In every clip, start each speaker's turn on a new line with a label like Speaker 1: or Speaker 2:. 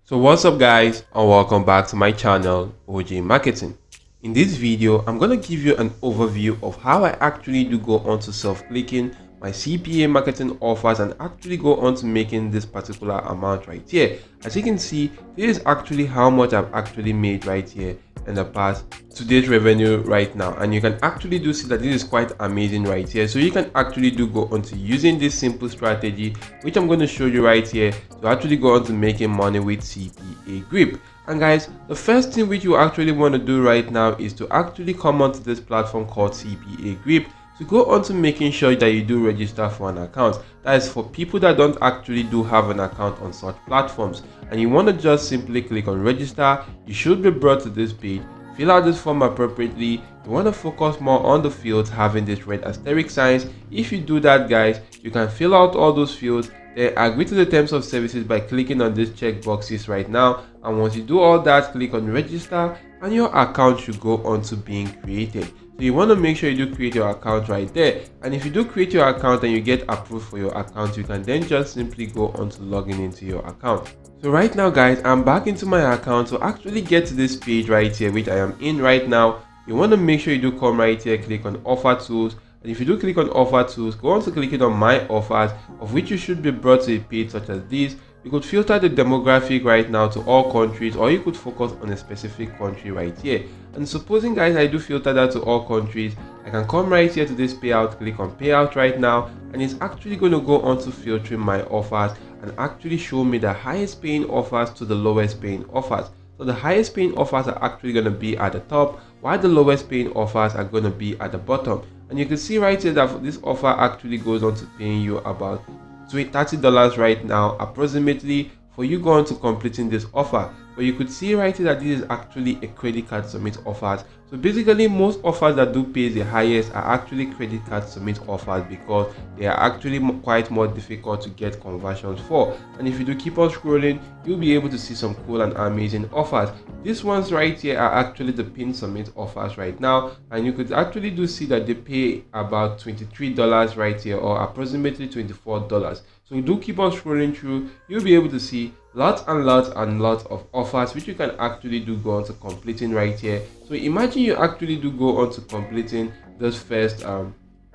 Speaker 1: So what's up guys, and welcome back to my channel OJ Marketing. In this video I'm going to give you an overview of how I actually do go on to self-clicking my CPA marketing offers and actually go on to making this particular amount right here. As you can see, this is actually how much I've actually made right here in the past today's revenue right now, and you can actually do see that this is quite amazing right here. So you can actually do go on to using this simple strategy which I'm going to show you right here to actually go on to making money with Cpagrip. And guys, the first thing which you actually want to do right now is to actually come onto this platform called Cpagrip to go on to making sure that you do register for an account. That is for people that don't actually do have an account on such platforms, and you want to just simply click on register. You should be brought to this page. Fill out this form appropriately. You want to focus more on the fields having this red asterisk signs. If you do that guys, you can fill out all those fields, then agree to the terms of services by clicking on these check boxes right now. And once you do all that, click on register and your account should go on to being created. So you want to make sure you do create your account right there, and if you do create your account and you get approved for your account, you can then just simply go on to logging into your account. So right now guys, I'm back into my account. To actually get to this page right here which I am in right now, you want to make sure you do come right here, click on offer tools, and if you do click on offer tools, go on to clicking on my offers, of which you should be brought to a page such as this. You could filter the demographic right now to all countries, or you could focus on a specific country right here. And supposing guys I do filter that to all countries, I can come right here to this payout, click on payout right now, and it's actually going to go on to filtering my offers and actually show me the highest paying offers to the lowest paying offers. So the highest paying offers are actually going to be at the top, while the lowest paying offers are going to be at the bottom. And you can see right here that this offer actually goes on to paying you about $30 right now approximately for you going to completing this offer. But you could see right here that this is actually a credit card submit offers. So basically most offers that do pay the highest are actually credit card submit offers, because they are actually quite more difficult to get conversions for. And if you do keep on scrolling, you'll be able to see some cool and amazing offers. These ones right here are actually the pin submit offers right now, and you could actually do see that they pay about $23 right here, or approximately $24. So you do keep on scrolling through, you'll be able to see lots and lots and lots of offers which you can actually do go on to completing right here. So imagine you actually do go on to completing those first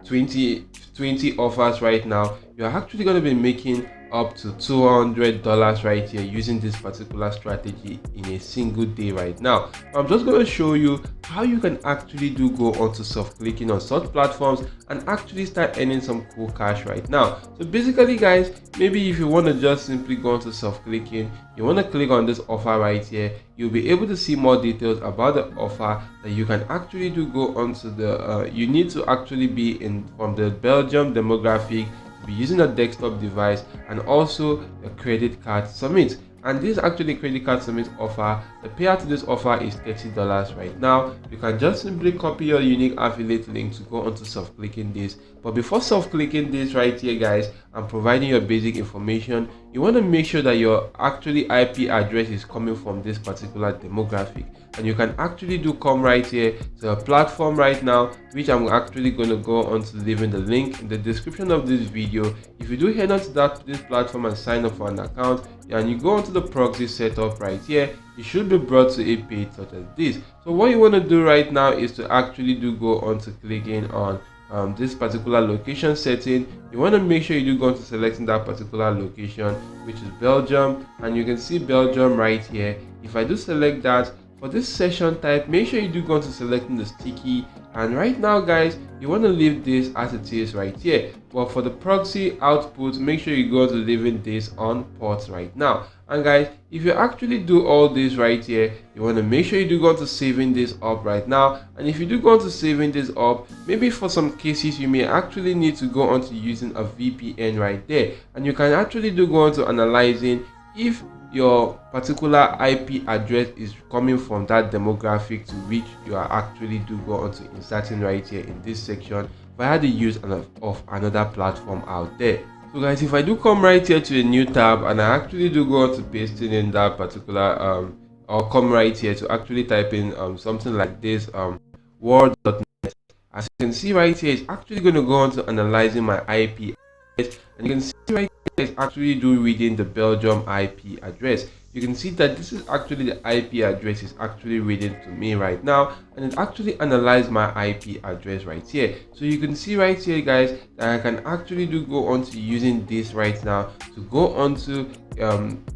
Speaker 1: 20 offers right now. You're actually going to be making up to $200 right here using this particular strategy in a single day right now. I'm just going to show you how you can actually do go on to self-clicking on such platforms and actually start earning some cool cash right now. So basically guys, maybe if you want to just simply go on to self-clicking, you want to click on this offer right here, you'll be able to see more details about the offer that you can actually do go on to the you need to actually be in from the Belgium demographic, be using a desktop device, and also a credit card submit. And this actually credit card submit offer, the payout to this offer is $30 right now. You can just simply copy your unique affiliate link to go onto self-clicking this. But before self-clicking this right here guys, I'm providing your basic information. You want to make sure that your actually IP address is coming from this particular demographic, and you can actually do come right here to a platform right now, which I'm actually going to go on to leaving the link in the description of this video. If you do head on to this platform and sign up for an account, and you go onto the proxy setup right here, you should be brought to a page such as this. So what you want to do right now is to actually do go on to clicking on this particular location setting. You want to make sure you do go into selecting that particular location, which is Belgium, and you can see Belgium right here. If I do select that, for this session type, make sure you do go into selecting the sticky, and right now guys, you want to leave this as it is right here. But for the proxy output, make sure you go to leaving this on port right now. And guys, if you actually do all this right here, you want to make sure you do go to saving this up right now. And if you do go to saving this up, maybe for some cases you may actually need to go on to using a VPN right there, and you can actually do go on to analyzing if your particular IP address is coming from that demographic to which you are actually do go on to inserting right here in this section via the use of another platform out there. So guys, if I do come right here to a new tab and I actually do go on to pasting in that particular or come right here to actually type in something like this word.net, as you can see right here, it's actually going to go on to analyzing my IP address, and you can see right here it's actually do reading the Belgium IP address. you can see that this is actually the IP address is actually reading to me right now, and it actually analyzed my IP address right here. So you can see right here, guys, that I can actually go on to using this right now to go on to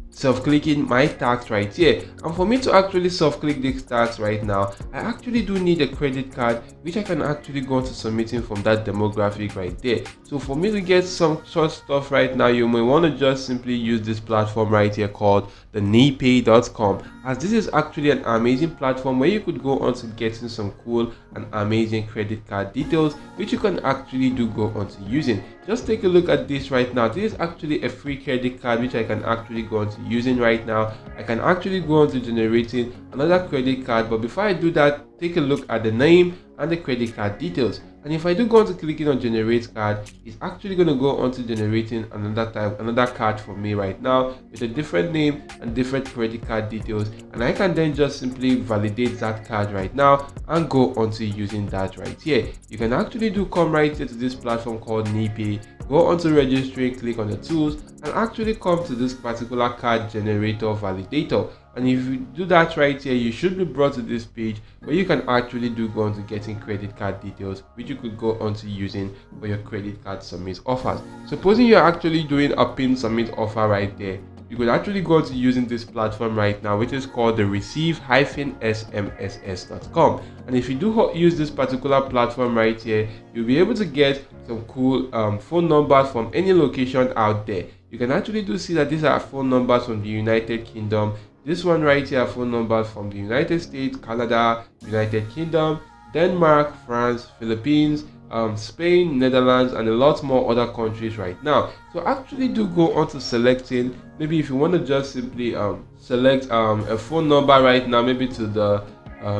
Speaker 1: self-clicking my tags right here. And for me to actually self-click these tags right now, I actually do need a credit card, which I can actually go on to submitting from that demographic right there. So for me to get some such stuff right now, you may want to just simply use this platform right here called the Cpagrip, as this is actually an amazing platform where you could go on to getting some cool and amazing credit card details, which you can actually go on to using. Just take a look at this right now. This is actually a free credit card which I can actually go on to using right now. I can actually go on to generating another credit card, but before I do that, take a look at the name and the credit card details. And if I do go on to clicking on generate card, it's actually going to go on to generating another card for me right now with a different name and different credit card details, and I can then just simply validate that card right now and go on to using that right here. You can actually come right here to this platform called Cpay, go on to registering, click on the tools, and actually come to this particular card generator validator. And if you do that right here, you should be brought to this page where you can actually go on to getting credit card details, which you could go on to using for your credit card submit offers. Supposing you're actually doing a pin submit offer right there, you could actually go to using this platform right now, which is called the receive-smss.com. And if you do use this particular platform right here, you'll be able to get some cool phone numbers from any location out there. You can actually see that these are phone numbers from the United Kingdom. This one right here are phone numbers from the United States, Canada, United Kingdom, Denmark, France, Philippines, Spain, Netherlands, and a lot more other countries right now. So actually go on to selecting, maybe if you want to just simply select a phone number right now, maybe to the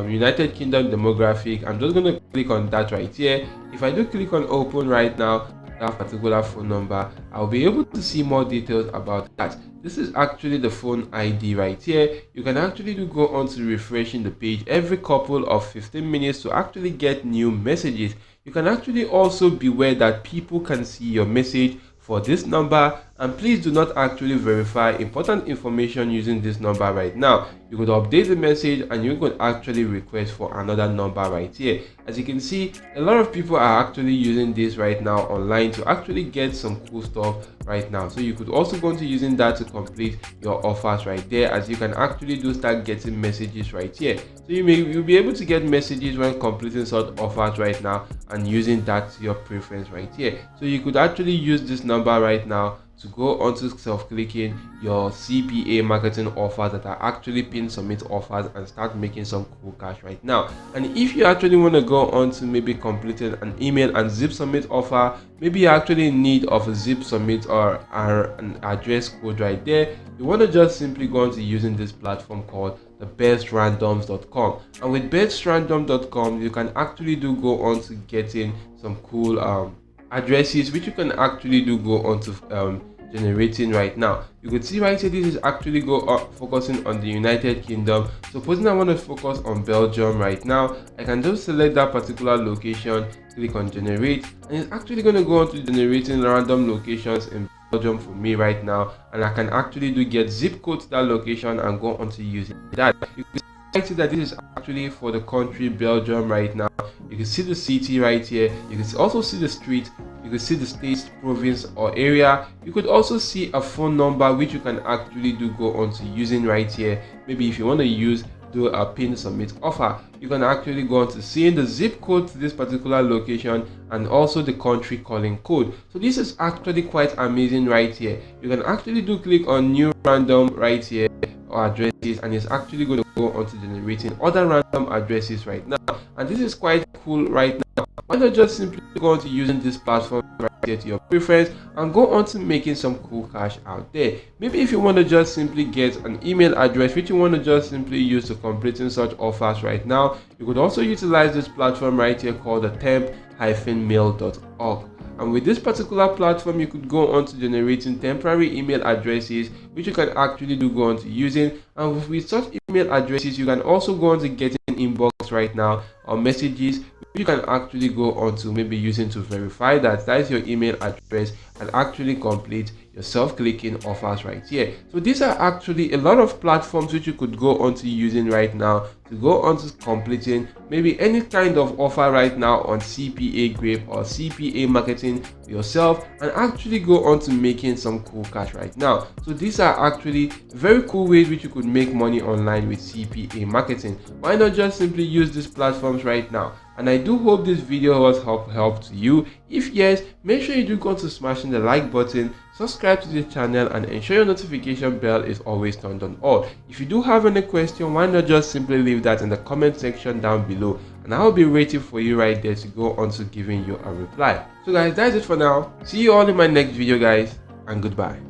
Speaker 1: United Kingdom demographic. I'm just going to click on that right here. If I do click on open right now, that particular phone number, I'll be able to see more details about that. This is actually the phone ID right here. You can actually go on to refreshing the page every couple of 15 minutes to actually get new messages. You can actually also beware that people can see your message for this number, and please do not actually verify important information using this number right now. You could update the message and you could actually request for another number right here. As you can see, a lot of people are actually using this right now online to actually get some cool stuff right now. So you could also go into using that to complete your offers right there, as you can actually start getting messages right here. So you'll be able to get messages when completing such offers right now and using that to your preference right here. So you could actually use this number right now to go onto self-clicking your CPA marketing offers that are actually pin submit offers and start making some cool cash right now. And if you actually want to go on to maybe completing an email and zip submit offer, maybe you're actually in need of a zip submit or an address code right there, you want to just simply go on to using this platform called the bestrandoms.com. And with bestrandoms.com, you can actually go on to getting some cool addresses, which you can actually go on to generating right now. You could see right here, this is actually focusing on the United Kingdom. Supposing I want to focus on Belgium right now, I can just select that particular location, click on generate, and it's actually going to go on to generating random locations in Belgium for me right now, and I can actually get zip code to that location and go on to using that. You can see that this is actually for the country Belgium right now. You can see the city right here. You can also see the street. You can see the state, province, or area. You could also see a phone number which you can actually go on to using right here. Maybe if you want to do a pin submit offer, you can actually go on to seeing the zip code to this particular location and also the country calling code. So this is actually quite amazing right here. You can actually click on new random right here or addresses, and it's actually going to go on to generating other random addresses right now. And this is quite cool right now. Why not just simply go on to using this platform right here to your preference and go on to making some cool cash out there. Maybe if you want to just simply get an email address which you want to just simply use to completing such offers right now, you could also utilize this platform right here called the temp-mail.org. And with this particular platform, you could go on to generating temporary email addresses, which you can actually go on to using. And with such email addresses, you can also go on to getting inbox right now or messages, you can actually go on to maybe using to verify that is your email address and actually complete your self-clicking offers right here. So these are actually a lot of platforms which you could go on to using right now to go on to completing maybe any kind of offer right now on Cpagrip or CPA marketing yourself, and actually go on to making some cool cash right now. So these are actually very cool ways which you could make money online with CPA marketing. Why not just simply use these platforms right now? And I do hope this video was help to you. If yes, make sure you do go to smashing the like button, subscribe to the channel, and ensure your notification bell is always turned on all. If you do have any question, why not just simply leave that in the comment section down below, and I will be waiting for you right there to go on to giving you a reply. So guys, that's it for now. See you all in my next video guys, and goodbye.